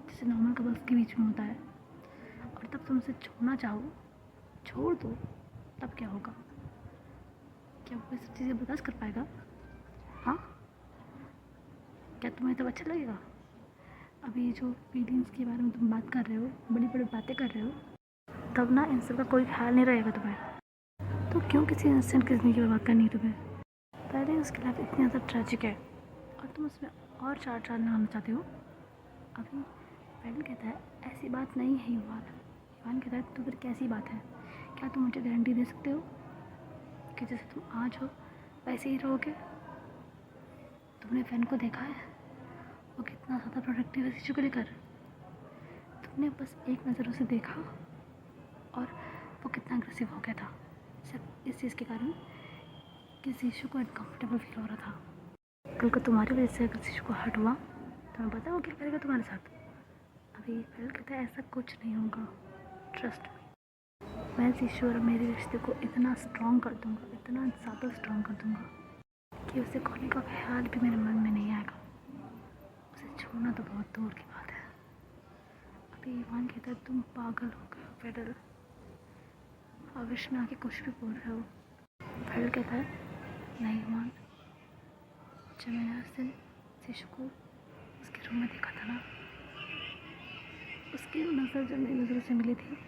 जैसे नॉर्मल कपल्स के बीच में होता है, और तब तुम उसे छोड़ना चाहो, छोड़ दो, तब क्या होगा? क्या वो ये सब चीज़ें बर्दाश्त कर पाएगा? हाँ, क्या तुम्हें तब अच्छा लगेगा? अभी जो फीलिंग्स के बारे में तुम बात कर रहे हो, बड़ी बड़ी बातें कर रहे हो, तब ना इन सब का कोई ख्याल नहीं रहेगा तुम्हें। तो क्यों किसी इंसान की ज़िंदगी बर्बाद करनी है तुम्हें? पहले उसकी लाइफ इतनी ज़्यादा ट्रेजिक है और तुम उसमें और चार चार लगाना चाहते हो। अभी पैडल कहता है, ऐसी बात नहीं है युवान। युवान कहता है, तो फिर कैसी बात है? क्या तुम मुझे गारंटी दे सकते हो कि जैसे तुम आज हो वैसे ही रहोगे? तुमने फैन को देखा है, वो कितना ज़्यादा प्रोडक्टिव है इस चीज़ को लेकर। तुमने बस एक नज़र उसे देखा और वो कितना अग्रेसिव हो गया था, सिर्फ इस चीज़ के कारण कि शीशु को अनकम्फर्टेबल फील हो रहा था। कल को तुम्हारी वजह से अगर शीशु को हर्ट हुआ तो मैं पता है वो क्या करेगा तुम्हारे साथ। अभी फिर कहता है, ऐसा कुछ नहीं होगा, ट्रस्ट मी। मैं शीशु और मेरे रिश्ते को इतना स्ट्रॉन्ग कर दूँगा, इतना ज़्यादा स्ट्रॉन्ग कर दूँगा कि उसे खोने का ख्याल भी मेरे मन में नहीं आएगा। उसे छोड़ना तो बहुत दूर की बात है। अभी ईमान कहता है, तुम पागल हो गए हो पैडल, आवेश में आके कुछ भी बोल रहे हो। पैडल कहता है, नहीं ईमान, जब मैंने उस दिन शीशु को उसके रूम में देखा था ना, उसकी नज़र जब मेरी नज़रों से मिली थी,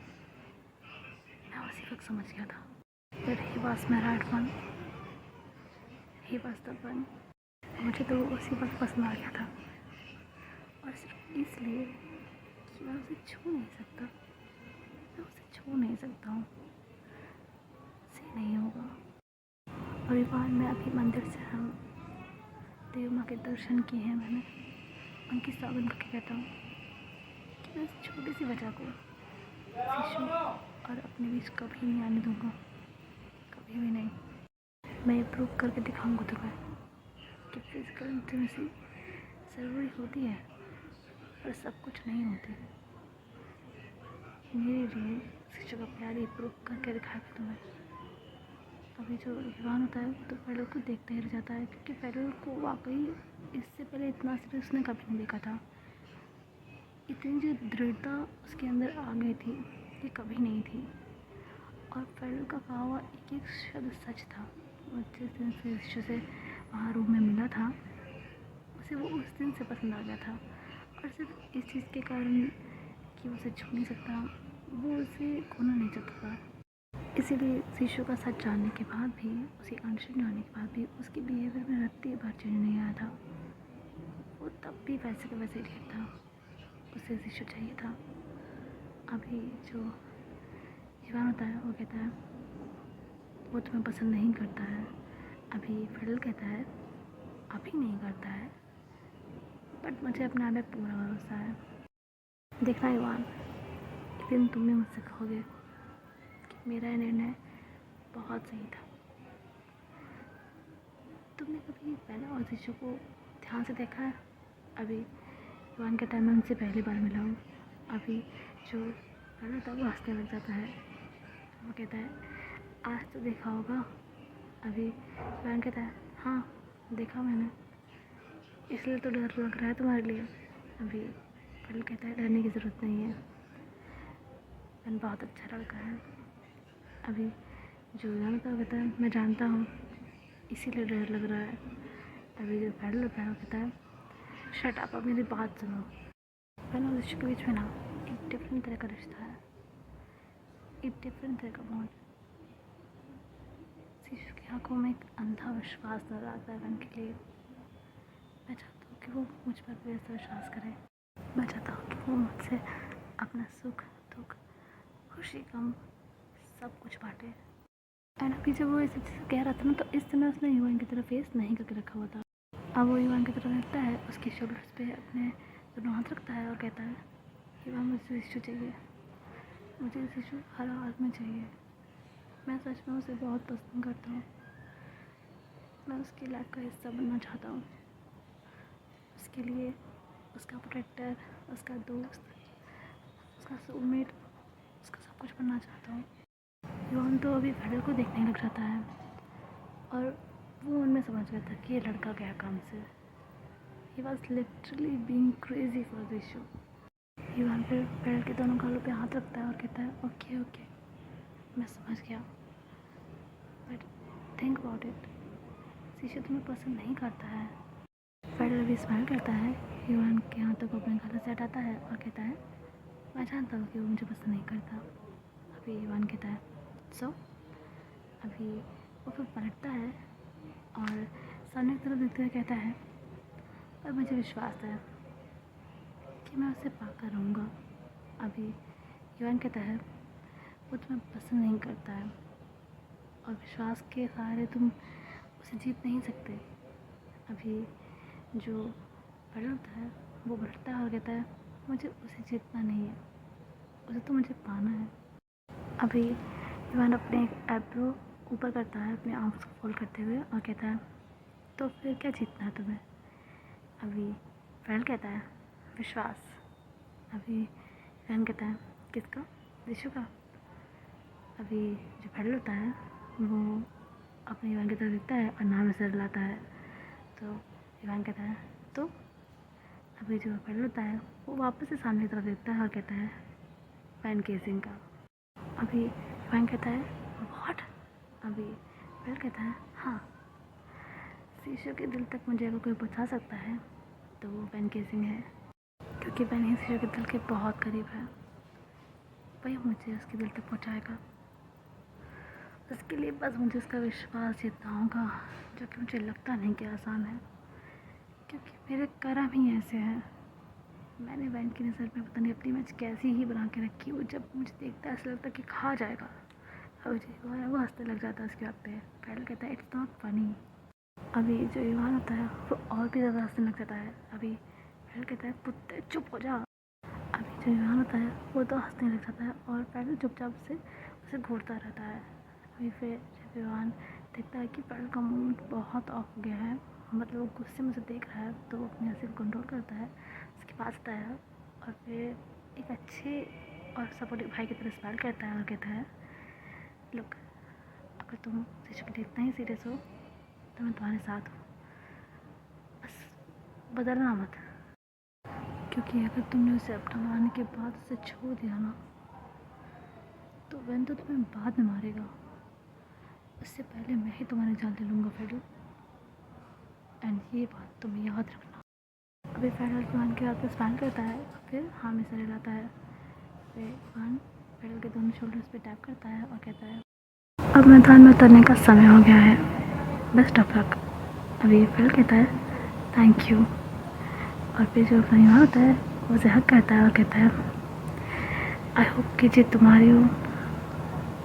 मैं उसी वक्त समझ गया था that he was my right one, he was the one। मुझे तो वो उसी वक्त पसंद आ गया था, और सिर्फ इसलिए कि मैं उसे छू नहीं सकता, मैं उसे छू नहीं सकता हूँ, से नहीं होगा। और एक बार मैं अभी मंदिर से हम देव माँ के दर्शन किए हैं मैंने, उनकी सावन करके कहता हूँ कि मैं इस छोटी सी वजह को शीशु और अपने बीच कभी नहीं आने दूँगा, कभी भी नहीं। मैं ये प्रूव करके दिखाऊंगा तुम्हें कि फिजिकल इंटीमेसी ज़रूरी होती है पर सब कुछ नहीं होती। मेरे लिए शीशु का प्यार ये प्रूव करके दिखाएगा तुम्हें। अभी जो युवान होता है वो तो पैडल को देखते ही रह जाता है, क्योंकि पैडल को वाकई इससे पहले इतना सीरियस उसने कभी नहीं देखा था। इतनी जो दृढ़ता उसके अंदर आ गई थी ये कभी नहीं थी। और पैडल का कहा हुआ एक एक शब्द सच था। जिस दिन से शीशु से वहाँ रूम में मिला था, उसे वो उस दिन से पसंद आ गया था, और सिर्फ इस चीज़ के कारण कि वो उसे छू नहीं सकता, वो उसे खोना नहीं चाहता था। इसीलिए शीशु का सच जानने के बाद भी, उसी कंडीशन जानने के बाद भी उसके बिहेवियर में रत्ती भर चेंज नहीं आया था। वो तब भी वैसे का वैसे ठीक था, उसे शीशु चाहिए था। अभी जो जीवन होता है वो कहता है, वो तुम्हें पसंद नहीं करता है। अभी फेडरल कहता है अभी नहीं करता है, बट मुझे अपने आप में पूरा भरोसा है। देखना इवान, एक दिन तुम भी मुझसे कहोगे कि मेरा ये निर्णय बहुत सही था। तुमने कभी मैंने और जीशु को ध्यान से देखा है? अभी इवान के टाइम में उनसे पहली बार मिला हूँ। अभी जो लड़ा था वो हंसने लग जाता है। वो कहता है आज तो देखा होगा। अभी इवान कहता है हाँ देखा मैंने, इसलिए तो डर लग रहा है तुम्हारे लिए। अभी फल कहता है डरने की ज़रूरत नहीं है, मैंने बहुत अच्छा लड़का है। अभी जो जानता है कहता है मैं जानता हूँ इसीलिए डर लग रहा है। अभी जो फैडल होता है वो कहता है शट अप, अब मेरी बात सुनो। मैंने और उसके बीच में ना एक डिफरेंट तरह का रिश्ता है, एक डिफरेंट तरह का बॉन्ड। शीशु की आंखों में एक अंधा विश्वास नजर आता है बन के लिए। मैं चाहता हूँ कि वो मुझ पर भी ऐसा विश्वास करे। मैं चाहता हूँ कि वो मुझसे अपना सुख दुख खुशी गम सब कुछ बांटे। एंड अभी जब वो इस चीज़ कह रहा था ना, तो इस समय उसने युवान की तरफ फेस नहीं करके रखा हुआ था। अब वो युवान की तरफ रहता है, उसके शोल्डर्स पे अपने दोनों हाथ रखता है और कहता है युवान मुझे शीशु चाहिए, मुझे शीशु हर हाल में चाहिए। मैं सच में उसे बहुत पसंद करता हूँ, मैं उसकी लाइफ का हिस्सा बनना चाहता हूँ। उसके लिए उसका प्रोटेक्टर, उसका दोस्त, उसका सोलमेट, उसका सब कुछ बनना चाहता हूँ। युवान तो अभी फेडल को देखने लग जाता है और वो उनमें समझ गया था कि ये लड़का गया काम से। He was literally being crazy for this show. युवान फिर फेडल के दोनों गालों पे हाथ रखता है और कहता है ओके ओके मैं समझ गया, बट थिंक अबाउट इट, शीशु तुम्हें पसंद नहीं करता है। फेडल भी स्माइल करता है, युवान के हाथों को अपने गालों से हटाता है और कहता है मैं जानता हूँ कि वो मुझे पसंद नहीं करता। अभी युवान कहता है सो अभी वो फिर पलटता है और सामने की तरफ देखते हुए कहता है और मुझे विश्वास है कि मैं उसे पाकर रहूँगा। अभी युवान कहता है वो तुम्हें पसंद नहीं करता है और विश्वास के सहारे तुम उसे जीत नहीं सकते। अभी जो बड़ा होता है वो बढ़ता है और कहता है मुझे उसे जीतना नहीं है, उसे तो मुझे पाना है। अभी युवान अपने आईब्रो ऊपर करता है अपने आर्म्स को फोल्ड करते हुए और कहता है तो फिर क्या जीतना है तुम्हें? अभी फैल कहता है विश्वास। अभी फैन कहता है किसका? ऋषु का। अभी जो फैल होता है वो अपने युवान की तरफ देखता है और नाम से लाता है, तो युवान कहता है तो अभी जो फैल होता है वो वापस से सामने की तरफ देखता है और कहता है पैन केसिंग का। अभी युवान कहता है व्हाट? अभी फैल कहता है हाँ, शीशु के दिल तक मुझे अगर कोई पहुंचा सकता है तो वो पेन केसिंग है, क्योंकि पेन ही शीशु के दिल के बहुत करीब है। वही मुझे उसके दिल तक पहुंचाएगा। उसके लिए बस मुझे उसका विश्वास जीतना होगा, जो कि मुझे लगता नहीं कि आसान है, क्योंकि मेरे कर्म ही ऐसे हैं। मैंने वैन की नज़र में पता नहीं अपनी मैच कैसी ही बना के रखी, वो जब मुझे देखता है ऐसा लगता है कि खा जाएगा। अभी जो युवान है वो हंसने लग जाता है उसके बात पे। पहले कहता है इट्स नॉट फनी। अभी जो युवान होता है वो और भी ज़्यादा हंसने लग जाता है। अभी पहले कहता है कुत्ते चुप हो जा। अभी जो युवान होता है वो तो हंसने लग जाता है और पहले चुपचाप से उसे घूरता रहता है। अभी फिर जब युवान देखता है कि पहले का मूड बहुत ऑफ हो गया है, मतलब वो गुस्से में उसे देख रहा है, तो वो अपने हंसी को कंट्रोल करता है, उसके पास आता है और फिर एक अच्छे और सपोर्टिव भाई की तरह स्माइल करता है और कहता है लुक, अगर तुम शीशु के लिए इतना ही सीरियस हो तो मैं तुम्हारे साथ हूँ, बस बदलना मत, क्योंकि अगर तुमने उसे अपना मारने के बाद उसे छोड़ दिया ना तो वैन तो तुम्हें बाद में मारेगा। उससे पहले मैं ही तुम्हारी जान ले लूँगा फेडल, एंड ये बात तुम्हें याद रखना। अभी फेडल वैन के हाथ पर स्माइल करता है और फिर हाँ में सर हिलाता है। फिर वैन फेडल के दोनों शोल्डर्स पे टैप करता है और कहता है अब मैदान में उतरने का समय हो गया है, बेस्ट ऑफ लक। अभी फेडल कहता है थैंक यू, और फिर जो अपना युवा होता है वो उसे हक करता है और कहता है आई होप कि जीत तुम्हारी हो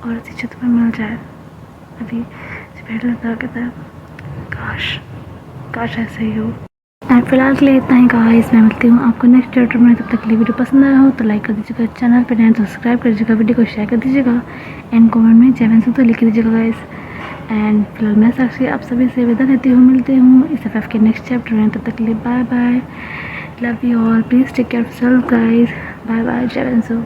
और शीशु तुम्हें मिल जाए। अभी स्पेड लगा के था। काश काश ऐसे ही हो। एंड फिलहाल के लिए इतना ही गाइस, मैं मिलती हूँ आपको नेक्स्ट चैप्टर में। तब तक के लिए वीडियो पसंद आया हो तो लाइक कर दीजिएगा, चैनल पर नए तो सब्सक्राइब कर दीजिएगा, वीडियो को शेयर कर दीजिएगा एंड कमेंट में जय वैष्णो तो लिख दीजिएगा गाइस। एंड फिलहाल मैं साक्षी आप सभी से विदा लेती हूँ, मिलते हूँ इस एफ के नेक्स्ट चैप्टर में। तब तक के लिए bye bye, love you all, please take care of self guys, bye bye, जय वैष्णो।